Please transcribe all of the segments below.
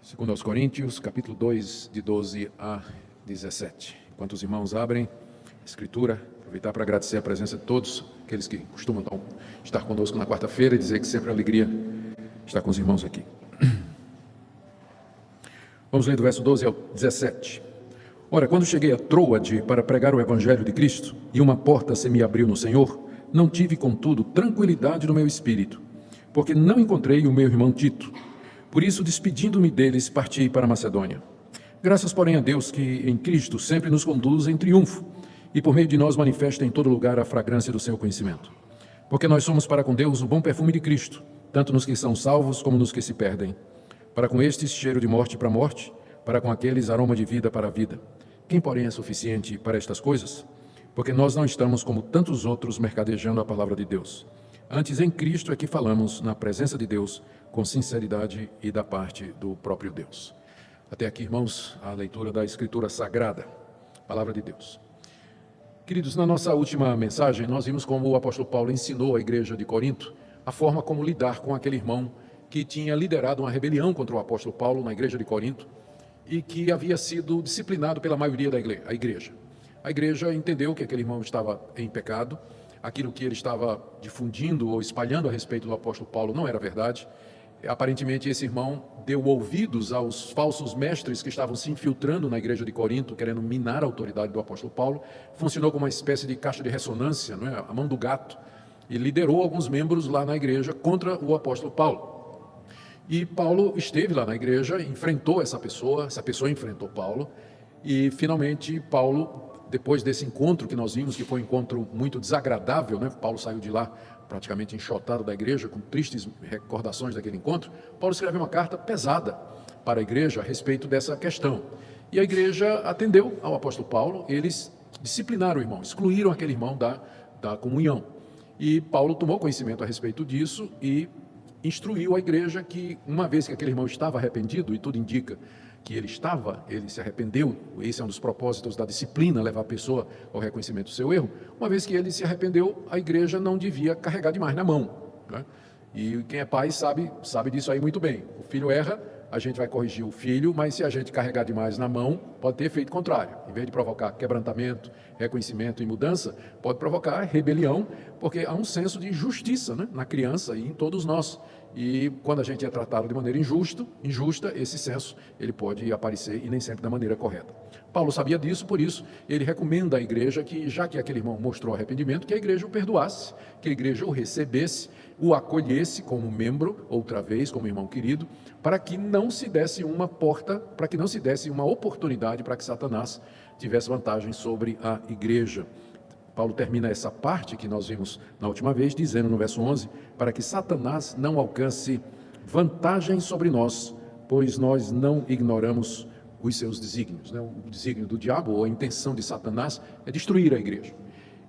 Segundo aos Coríntios, capítulo 2, de 12 a 17. Enquanto os irmãos abrem a Escritura, aproveitar para agradecer a presença de todos, aqueles que costumam estar conosco na quarta-feira, e dizer que sempre é uma alegria estar com os irmãos aqui. Vamos ler do verso 12 ao 17. Ora, quando cheguei a Troade para pregar o Evangelho de Cristo, e uma porta se me abriu no Senhor, não tive, contudo, tranquilidade no meu espírito, porque não encontrei o meu irmão Tito. Por isso, despedindo-me deles, parti para a Macedônia. Graças, porém, a Deus que em Cristo sempre nos conduz em triunfo e por meio de nós manifesta em todo lugar a fragrância do seu conhecimento. Porque nós somos para com Deus o bom perfume de Cristo, tanto nos que são salvos como nos que se perdem. Para com estes, cheiro de morte para a morte, para com aqueles, aroma de vida para a vida. Quem, porém, é suficiente para estas coisas? Porque nós não estamos como tantos outros mercadejando a palavra de Deus. Antes, em Cristo é que falamos na presença de Deus, com sinceridade e da parte do próprio Deus. Até aqui, irmãos, a leitura da Escritura Sagrada, Palavra de Deus. Queridos, na nossa última mensagem, nós vimos como o apóstolo Paulo ensinou à igreja de Corinto a forma como lidar com aquele irmão que tinha liderado uma rebelião contra o apóstolo Paulo na igreja de Corinto e que havia sido disciplinado pela maioria da igreja. A igreja entendeu que aquele irmão estava em pecado, aquilo que ele estava difundindo ou espalhando a respeito do apóstolo Paulo não era verdade. Aparentemente, esse irmão deu ouvidos aos falsos mestres que estavam se infiltrando na igreja de Corinto, querendo minar a autoridade do apóstolo Paulo. Funcionou como uma espécie de caixa de ressonância, não é? A mão do gato, e liderou alguns membros lá na igreja contra o apóstolo Paulo. E Paulo esteve lá na igreja, enfrentou essa pessoa enfrentou Paulo, e finalmente Paulo, depois desse encontro que nós vimos, que foi um encontro muito desagradável, né? Paulo saiu de lá praticamente enxotado da igreja, com tristes recordações daquele encontro. Paulo escreveu uma carta pesada para a igreja a respeito dessa questão. E a igreja atendeu ao apóstolo Paulo, eles disciplinaram o irmão, excluíram aquele irmão da comunhão. E Paulo tomou conhecimento a respeito disso e instruiu a igreja que, uma vez que aquele irmão estava arrependido, e tudo indica que ele se arrependeu, esse é um dos propósitos da disciplina, levar a pessoa ao reconhecimento do seu erro. Uma vez que ele se arrependeu, a igreja não devia carregar demais na mão, né? E quem é pai sabe disso aí muito bem. O filho erra, a gente vai corrigir o filho, mas se a gente carregar demais na mão, pode ter efeito contrário. Em vez de provocar quebrantamento, reconhecimento e mudança, pode provocar rebelião, porque há um senso de justiça, né, na criança e em todos nós. E quando a gente é tratado de maneira injusta, esse senso ele pode aparecer e nem sempre da maneira correta. Paulo sabia disso, por isso ele recomenda à igreja que, já que aquele irmão mostrou arrependimento, que a igreja o perdoasse, que a igreja o recebesse, o acolhesse como membro, outra vez, como irmão querido, para que não se desse uma porta, para que não se desse uma oportunidade para que Satanás tivesse vantagem sobre a igreja. Paulo termina essa parte que nós vimos na última vez, dizendo no verso 11, para que Satanás não alcance vantagem sobre nós, pois nós não ignoramos os seus desígnios, né? O desígnio do diabo, ou a intenção de Satanás, é destruir a igreja.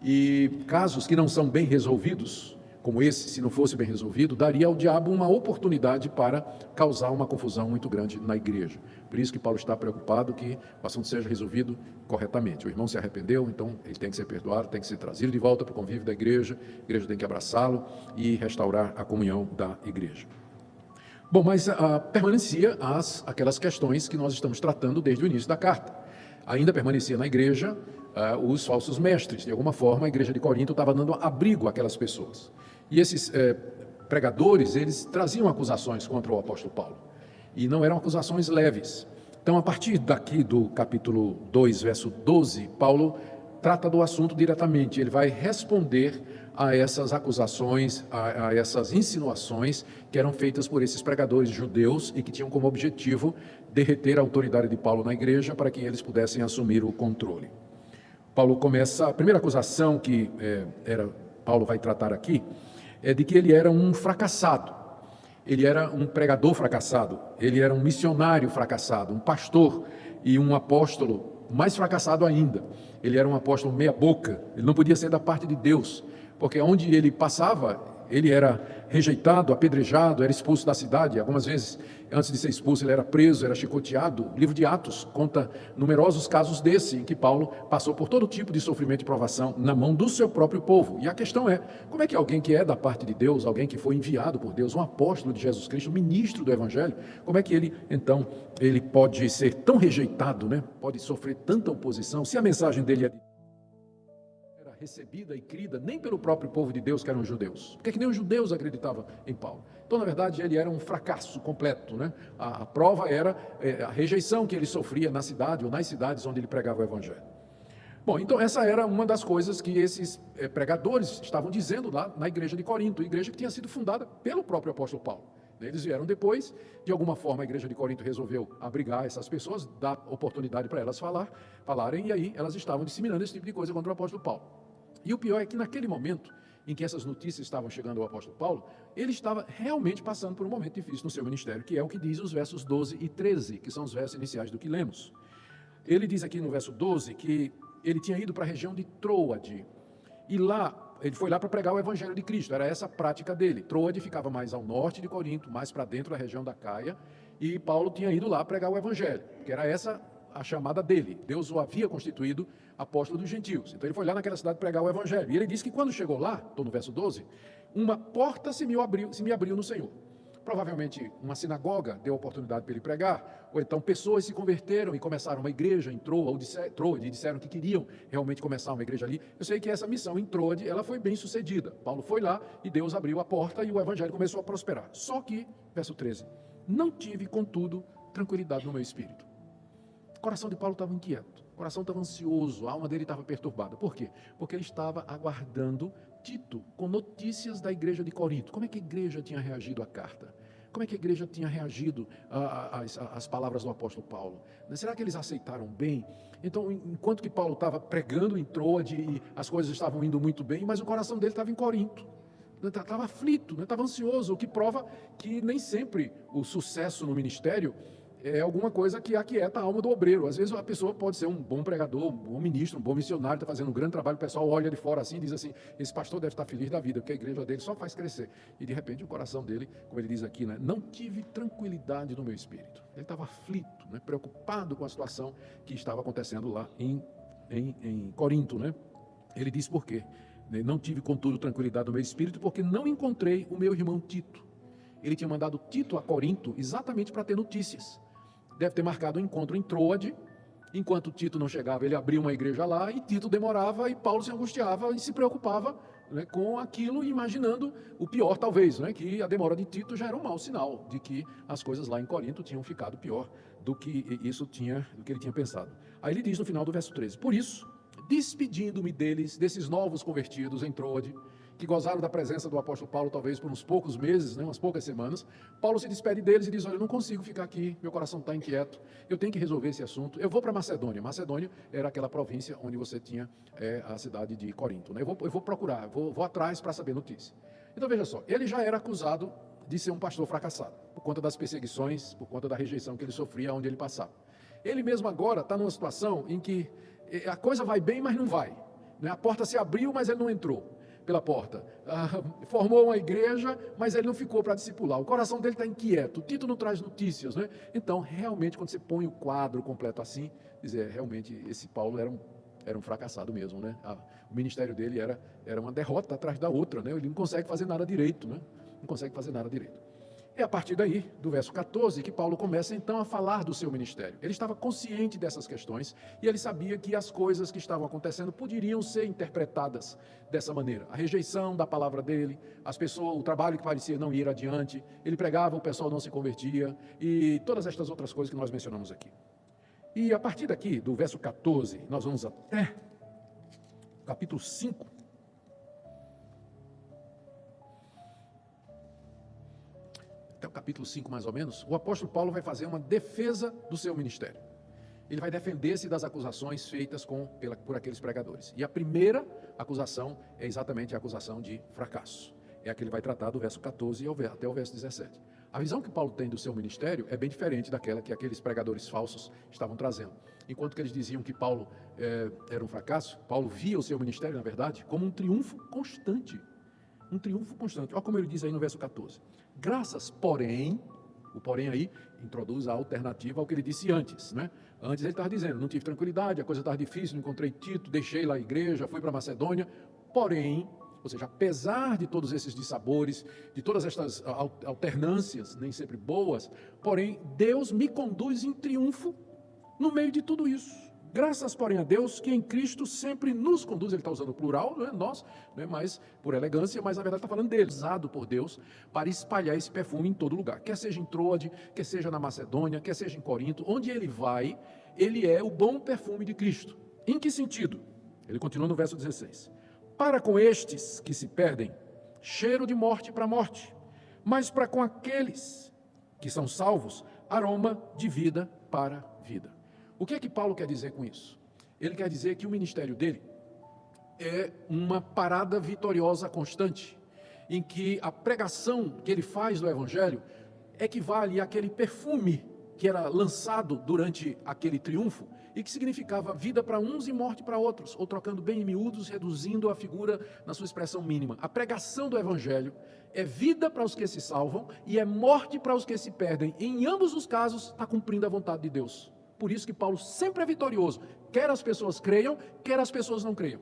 E casos que não são bem resolvidos, como esse, se não fosse bem resolvido, daria ao diabo uma oportunidade para causar uma confusão muito grande na igreja. Por isso que Paulo está preocupado que o assunto seja resolvido corretamente. O irmão se arrependeu, então ele tem que ser perdoado, tem que ser trazido de volta para o convívio da igreja tem que abraçá-lo e restaurar a comunhão da igreja. Bom, mas permanecia aquelas questões que nós estamos tratando desde o início da carta. Ainda permanecia na igreja os falsos mestres. De alguma forma, a igreja de Corinto estava dando abrigo àquelas pessoas. E esses pregadores, eles traziam acusações contra o apóstolo Paulo. E não eram acusações leves. Então, a partir daqui do capítulo 2, verso 12, Paulo trata do assunto diretamente. Ele vai responder a essas acusações, a essas insinuações que eram feitas por esses pregadores judeus e que tinham como objetivo derreter a autoridade de Paulo na igreja para que eles pudessem assumir o controle. Paulo começa, a primeira acusação que Paulo vai tratar aqui é de que ele era um fracassado, ele era um pregador fracassado, ele era um missionário fracassado, um pastor e um apóstolo mais fracassado ainda. Ele era um apóstolo meia boca, ele não podia ser da parte de Deus, porque onde ele passava, Ele era rejeitado, apedrejado, era expulso da cidade. Algumas vezes, antes de ser expulso, ele era preso, era chicoteado. O livro de Atos conta numerosos casos desse, em que Paulo passou por todo tipo de sofrimento e provação na mão do seu próprio povo. E a questão é, como é que alguém que é da parte de Deus, alguém que foi enviado por Deus, um apóstolo de Jesus Cristo, um ministro do Evangelho, como é que ele, então, ele pode ser tão rejeitado, né? Pode sofrer tanta oposição, se a mensagem dele era recebida e crida nem pelo próprio povo de Deus, que eram os judeus, porque que nem os judeus acreditavam em Paulo. Então, na verdade, ele era um fracasso completo, né? A prova era a rejeição que ele sofria na cidade ou nas cidades onde ele pregava o evangelho. Bom, então essa era uma das coisas que esses pregadores estavam dizendo lá na igreja de Corinto, igreja que tinha sido fundada pelo próprio apóstolo Paulo. Eles vieram depois, de alguma forma a igreja de Corinto resolveu abrigar essas pessoas, dar oportunidade para elas falarem, e aí elas estavam disseminando esse tipo de coisa contra o apóstolo Paulo. E o pior é que naquele momento em que essas notícias estavam chegando ao apóstolo Paulo, ele estava realmente passando por um momento difícil no seu ministério, que é o que diz os versos 12 e 13, que são os versos iniciais do que lemos. Ele diz aqui no verso 12 que ele tinha ido para a região de Troade, e lá, ele foi lá para pregar o evangelho de Cristo, era essa a prática dele. Troade ficava mais ao norte de Corinto, mais para dentro da região da Caia, e Paulo tinha ido lá pregar o evangelho, que era essa a chamada dele. Deus o havia constituído apóstolo dos gentios. Então ele foi lá naquela cidade pregar o evangelho. E ele disse que quando chegou lá, estou no verso 12, uma porta se me abriu no Senhor. Provavelmente uma sinagoga deu oportunidade para ele pregar, ou então pessoas se converteram e começaram uma igreja em Troade e disseram que queriam realmente começar uma igreja ali. Eu sei que essa missão em Troade, ela foi bem sucedida. Paulo foi lá e Deus abriu a porta e o evangelho começou a prosperar. Só que, verso 13, não tive, contudo, tranquilidade no meu espírito. O coração de Paulo estava inquieto, o coração estava ansioso, a alma dele estava perturbada. Por quê? Porque ele estava aguardando Tito com notícias da igreja de Corinto. Como é que a igreja tinha reagido à carta? Como é que a igreja tinha reagido às palavras do apóstolo Paulo? Será que eles aceitaram bem? Então, enquanto que Paulo estava pregando em Troade e as coisas estavam indo muito bem, mas o coração dele estava em Corinto. Estava aflito, estava ansioso, o que prova que nem sempre o sucesso no ministério é alguma coisa que aquieta a alma do obreiro. Às vezes a pessoa pode ser um bom pregador, um bom ministro, um bom missionário, está fazendo um grande trabalho, o pessoal olha de fora assim e diz assim, esse pastor deve estar feliz da vida, porque a igreja dele só faz crescer. E de repente o coração dele, como ele diz aqui, não tive tranquilidade no meu espírito. Ele estava aflito, preocupado com a situação que estava acontecendo lá em Corinto. Ele diz por quê? Não tive, contudo, tranquilidade no meu espírito, porque não encontrei o meu irmão Tito. Ele tinha mandado Tito a Corinto exatamente para ter notícias. Deve ter marcado um encontro em Troade. Enquanto Tito não chegava, ele abriu uma igreja lá, e Tito demorava, e Paulo se angustiava e se preocupava com aquilo, imaginando o pior talvez, que a demora de Tito já era um mau sinal, de que as coisas lá em Corinto tinham ficado pior do que ele tinha pensado. Aí ele diz no final do verso 13, por isso, despedindo-me deles, desses novos convertidos em Troade, que gozaram da presença do apóstolo Paulo talvez por uns poucos meses, umas poucas semanas, Paulo se despede deles e diz, olha, eu não consigo ficar aqui, meu coração está inquieto, eu tenho que resolver esse assunto, eu vou para Macedônia. Macedônia era aquela província onde você tinha a cidade de Corinto. Eu vou procurar, vou atrás para saber notícia. Então veja só, ele já era acusado de ser um pastor fracassado, por conta das perseguições, por conta da rejeição que ele sofria onde ele passava. Ele mesmo agora está numa situação em que a coisa vai bem, mas não vai. A porta se abriu, mas ele não entrou pela porta. Formou uma igreja, mas ele não ficou para discipular. O coração dele está inquieto. Tito não traz notícias. Então, realmente, quando você põe o quadro completo assim, dizer, realmente, esse Paulo era um fracassado mesmo. O ministério dele era uma derrota atrás da outra. Ele não consegue fazer nada direito. Não consegue fazer nada direito. É a partir daí, do verso 14, que Paulo começa então a falar do seu ministério. Ele estava consciente dessas questões e ele sabia que as coisas que estavam acontecendo poderiam ser interpretadas dessa maneira. A rejeição da palavra dele, as pessoas, o trabalho que parecia não ir adiante, ele pregava, o pessoal não se convertia e todas estas outras coisas que nós mencionamos aqui. E a partir daqui, do verso 14, nós vamos até capítulo 5. Até o capítulo 5, mais ou menos, o apóstolo Paulo vai fazer uma defesa do seu ministério. Ele vai defender-se das acusações feitas por aqueles pregadores. E a primeira acusação é exatamente a acusação de fracasso. É a que ele vai tratar do verso 14 até o verso 17. A visão que Paulo tem do seu ministério é bem diferente daquela que aqueles pregadores falsos estavam trazendo. Enquanto que eles diziam que Paulo era um fracasso, Paulo via o seu ministério, na verdade, como um triunfo constante. Um triunfo constante. Olha como ele diz aí no verso 14. Graças, porém, o porém aí introduz a alternativa ao que ele disse antes, né? Antes ele estava dizendo, não tive tranquilidade, a coisa estava difícil, não encontrei Tito, deixei lá a igreja, fui para Macedônia. Porém, ou seja, apesar de todos esses dissabores, de todas estas alternâncias, nem sempre boas, porém, Deus me conduz em triunfo no meio de tudo isso. Graças, porém, a Deus, que em Cristo sempre nos conduz, ele está usando o plural, não é nós, não é mais por elegância, mas na verdade está falando dele, usado por Deus para espalhar esse perfume em todo lugar, quer seja em Troade, quer seja na Macedônia, quer seja em Corinto, onde ele vai, ele é o bom perfume de Cristo. Em que sentido? Ele continua no verso 16. Para com estes que se perdem, cheiro de morte para morte, mas para com aqueles que são salvos, aroma de vida para vida. O que é que Paulo quer dizer com isso? Ele quer dizer que o ministério dele é uma parada vitoriosa constante, em que a pregação que ele faz do Evangelho equivale àquele perfume que era lançado durante aquele triunfo e que significava vida para uns e morte para outros, ou trocando bem em miúdos, reduzindo a figura na sua expressão mínima. A pregação do Evangelho é vida para os que se salvam e é morte para os que se perdem. E em ambos os casos está cumprindo a vontade de Deus. Por isso que Paulo sempre é vitorioso, quer as pessoas creiam, quer as pessoas não creiam.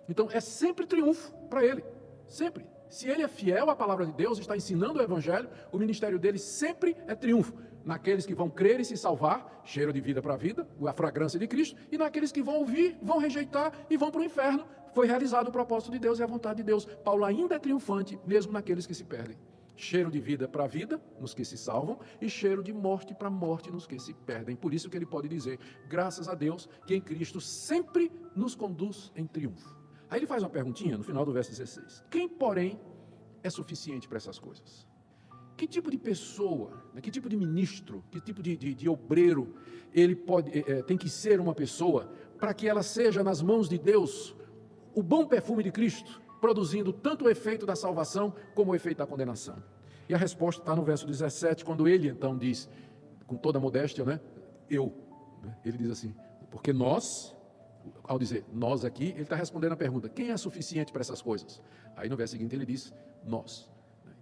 Então é sempre triunfo para ele, sempre. Se ele é fiel à palavra de Deus, está ensinando o Evangelho, o ministério dele sempre é triunfo. Naqueles que vão crer e se salvar, cheiro de vida para a vida, a fragrância de Cristo, e naqueles que vão ouvir, vão rejeitar e vão para o inferno. Foi realizado o propósito de Deus e a vontade de Deus. Paulo ainda é triunfante, mesmo naqueles que se perdem. Cheiro de vida para a vida, nos que se salvam, e cheiro de morte para a morte, nos que se perdem. Por isso que ele pode dizer, graças a Deus, que em Cristo sempre nos conduz em triunfo. Aí ele faz uma perguntinha no final do verso 16. Quem, porém, é suficiente para essas coisas? Que tipo de pessoa, que tipo de ministro, que tipo de obreiro ele tem que ser uma pessoa para que ela seja nas mãos de Deus o bom perfume de Cristo, produzindo tanto o efeito da salvação como o efeito da condenação? E a resposta está no verso 17, quando ele então diz, com toda a modéstia, né? Ele diz assim, porque nós, ao dizer nós aqui, ele está respondendo a pergunta, quem é suficiente para essas coisas? Aí no verso seguinte ele diz, nós.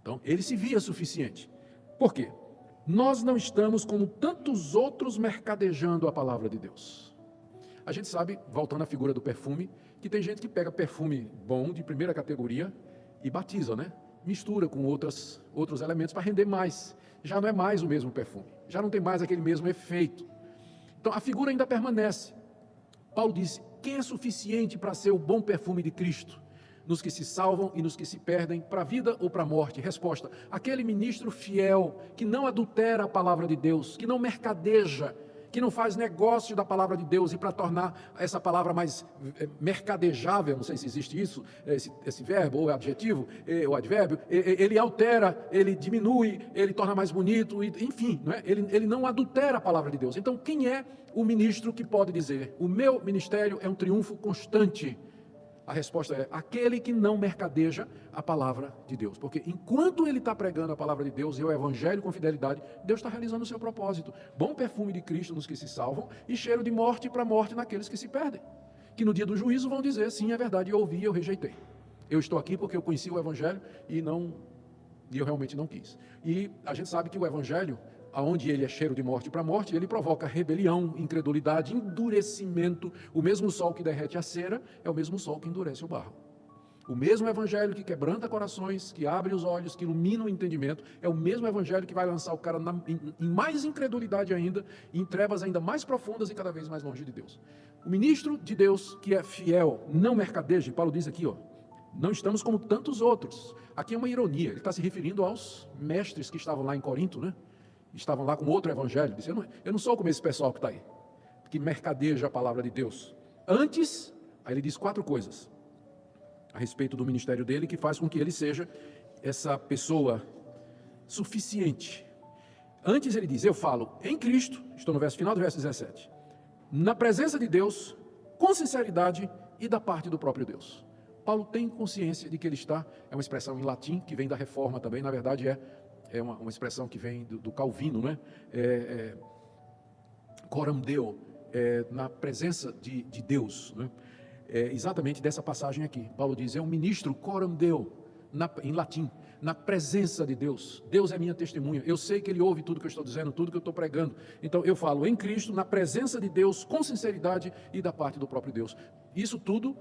Então ele se via suficiente. Por quê? Nós não estamos como tantos outros mercadejando a palavra de Deus. A gente sabe, voltando à figura do perfume, que tem gente que pega perfume bom, de primeira categoria, e batiza, né? Mistura com outros elementos para render mais. Já não é mais o mesmo perfume, já não tem mais aquele mesmo efeito. Então a figura ainda permanece. Paulo disse, quem é suficiente para ser o bom perfume de Cristo? Nos que se salvam e nos que se perdem, para a vida ou para a morte? Resposta, aquele ministro fiel, que não adultera a palavra de Deus, que não mercadeja, que não faz negócio da palavra de Deus, e para tornar essa palavra mais mercadejável, não sei se existe isso, esse verbo ou adjetivo, ou advérbio, ele altera, ele diminui, ele torna mais bonito, enfim, não é? Ele não adultera a palavra de Deus. Então quem é o ministro que pode dizer, o meu ministério é um triunfo constante? A resposta é, aquele que não mercadeja a palavra de Deus. Porque enquanto ele está pregando a palavra de Deus e o evangelho com fidelidade, Deus está realizando o seu propósito. Bom perfume de Cristo nos que se salvam e cheiro de morte para a morte naqueles que se perdem. Que no dia do juízo vão dizer, sim, é verdade, eu ouvi e eu rejeitei. Eu estou aqui porque eu conheci o evangelho e eu realmente não quis. E a gente sabe que o evangelho, aonde ele é cheiro de morte para morte, ele provoca rebelião, incredulidade, endurecimento. O mesmo sol que derrete a cera é o mesmo sol que endurece o barro. O mesmo evangelho que quebranta corações, que abre os olhos, que ilumina o entendimento, é o mesmo evangelho que vai lançar o cara em mais incredulidade ainda, em trevas ainda mais profundas e cada vez mais longe de Deus. O ministro de Deus que é fiel, não mercadeja, Paulo diz aqui, não estamos como tantos outros. Aqui é uma ironia, ele está se referindo aos mestres que estavam lá em Corinto, né? Estavam lá com outro evangelho, disse, eu não sou como esse pessoal que está aí, que mercadeja a palavra de Deus. Antes, aí ele diz 4 coisas a respeito do ministério dele, que faz com que ele seja essa pessoa suficiente. Antes ele diz, eu falo em Cristo, estou no verso final do verso 17, na presença de Deus, com sinceridade e da parte do próprio Deus. Paulo tem consciência de que ele está, é uma expressão em latim, que vem da Reforma também, na verdade é uma expressão que vem do Calvino, né? Coram Deo, na presença de Deus, né? Exatamente dessa passagem aqui. Paulo diz, é um ministro coram Deo, em latim, na presença de Deus. Deus é minha testemunha. Eu sei que Ele ouve tudo que eu estou dizendo, tudo que eu estou pregando. Então eu falo em Cristo, na presença de Deus, com sinceridade e da parte do próprio Deus. Isso tudo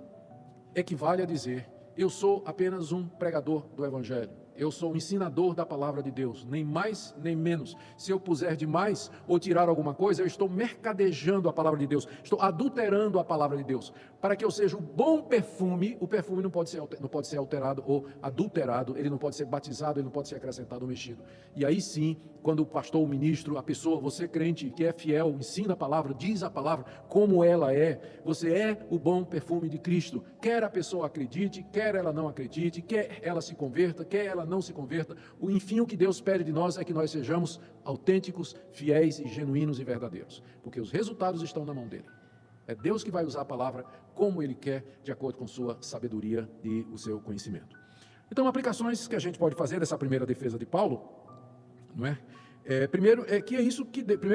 equivale a dizer: eu sou apenas um pregador do Evangelho. Eu sou um ensinador da palavra de Deus, nem mais nem menos. Se eu puser demais ou tirar alguma coisa, eu estou mercadejando a palavra de Deus, estou adulterando a palavra de Deus. Para que eu seja um bom perfume, o perfume não pode ser alterado ou adulterado, ele não pode ser batizado, ele não pode ser acrescentado ou mexido. E aí sim, quando o pastor, o ministro, a pessoa, você crente que é fiel, ensina a palavra, diz a palavra como ela é, você é o bom perfume de Cristo. Quer a pessoa acredite, quer ela não acredite, quer ela se converta, quer ela não se converta, enfim, o que Deus pede de nós é que nós sejamos autênticos, fiéis e genuínos e verdadeiros, porque os resultados estão na mão dele. É Deus que vai usar a palavra como Ele quer, de acordo com sua sabedoria e o seu conhecimento. Então, aplicações que a gente pode fazer dessa primeira defesa de Paulo, não é? Primeiro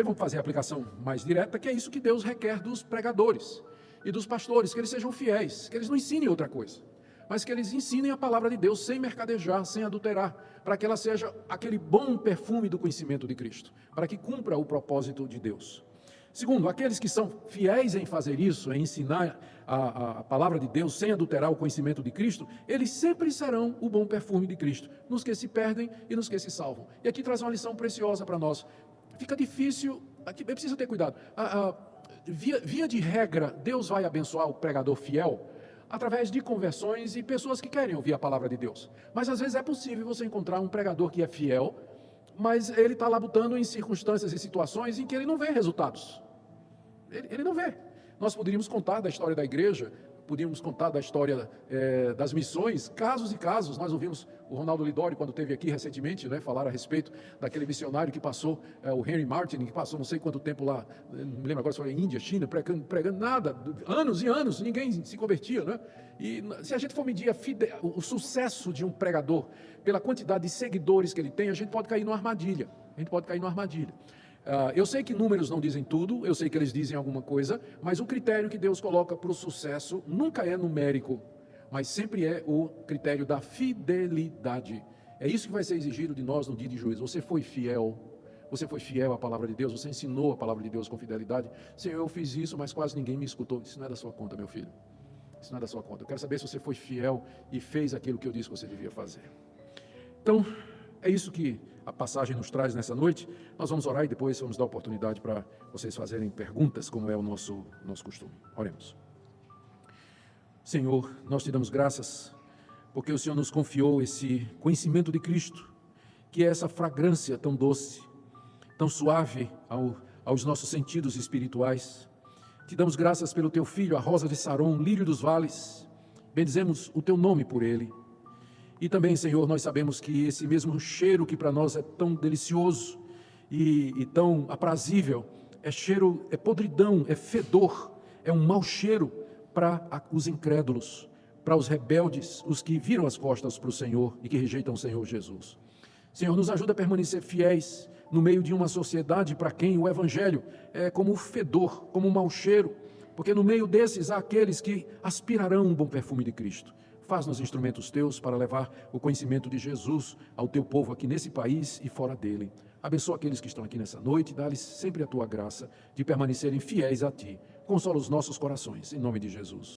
vamos fazer a aplicação mais direta, que é isso que Deus requer dos pregadores e dos pastores, que eles sejam fiéis, que eles não ensinem outra coisa, mas que eles ensinem a palavra de Deus sem mercadejar, sem adulterar, para que ela seja aquele bom perfume do conhecimento de Cristo, para que cumpra o propósito de Deus. Segundo, aqueles que são fiéis em fazer isso, em ensinar a palavra de Deus sem adulterar o conhecimento de Cristo, eles sempre serão o bom perfume de Cristo, nos que se perdem e nos que se salvam. E aqui traz uma lição preciosa para nós. Fica difícil, aqui precisa ter cuidado. Via de regra, Deus vai abençoar o pregador fiel através de conversões e pessoas que querem ouvir a palavra de Deus. Mas às vezes é possível você encontrar um pregador que é fiel, mas ele está labutando em circunstâncias e situações em que ele não vê resultados. Ele não vê. Nós poderíamos contar da história da igreja, podíamos contar da história das missões, casos e casos. Nós ouvimos o Ronaldo Lidório, quando esteve aqui recentemente, falar a respeito daquele missionário que passou, o Henry Martin, que passou não sei quanto tempo lá, não me lembro agora se foi em Índia, China, pregando nada, anos e anos, ninguém se convertia, E se a gente for medir o sucesso de um pregador pela quantidade de seguidores que ele tem, a gente pode cair numa armadilha. Eu sei que números não dizem tudo, eu sei que eles dizem alguma coisa, mas o critério que Deus coloca para o sucesso nunca é numérico, mas sempre é o critério da fidelidade. É isso que vai ser exigido de nós no dia de juízo. Você foi fiel à palavra de Deus, você ensinou a palavra de Deus com fidelidade. Senhor, eu fiz isso, mas quase ninguém me escutou. Isso não é da sua conta, meu filho. Isso não é da sua conta. Eu quero saber se você foi fiel e fez aquilo que eu disse que você devia fazer. Então, é isso que a passagem nos traz nessa noite. Nós vamos orar e depois vamos dar oportunidade para vocês fazerem perguntas, como é o nosso costume. Oremos. Senhor, nós te damos graças, porque o Senhor nos confiou esse conhecimento de Cristo, que é essa fragrância tão doce, tão suave aos nossos sentidos espirituais. Te damos graças pelo teu Filho, a rosa de Saron, lírio dos vales. Bendizemos o teu nome por ele. E também, Senhor, nós sabemos que esse mesmo cheiro que para nós é tão delicioso e tão aprazível, é podridão, é fedor, é um mau cheiro para os incrédulos, para os rebeldes, os que viram as costas para o Senhor e que rejeitam o Senhor Jesus. Senhor, nos ajuda a permanecer fiéis no meio de uma sociedade para quem o Evangelho é como fedor, como um mau cheiro, porque no meio desses há aqueles que aspirarão um bom perfume de Cristo. Faz-nos instrumentos teus para levar o conhecimento de Jesus ao teu povo aqui nesse país e fora dele. Abençoa aqueles que estão aqui nessa noite e dá-lhes sempre a tua graça de permanecerem fiéis a ti. Consola os nossos corações, em nome de Jesus.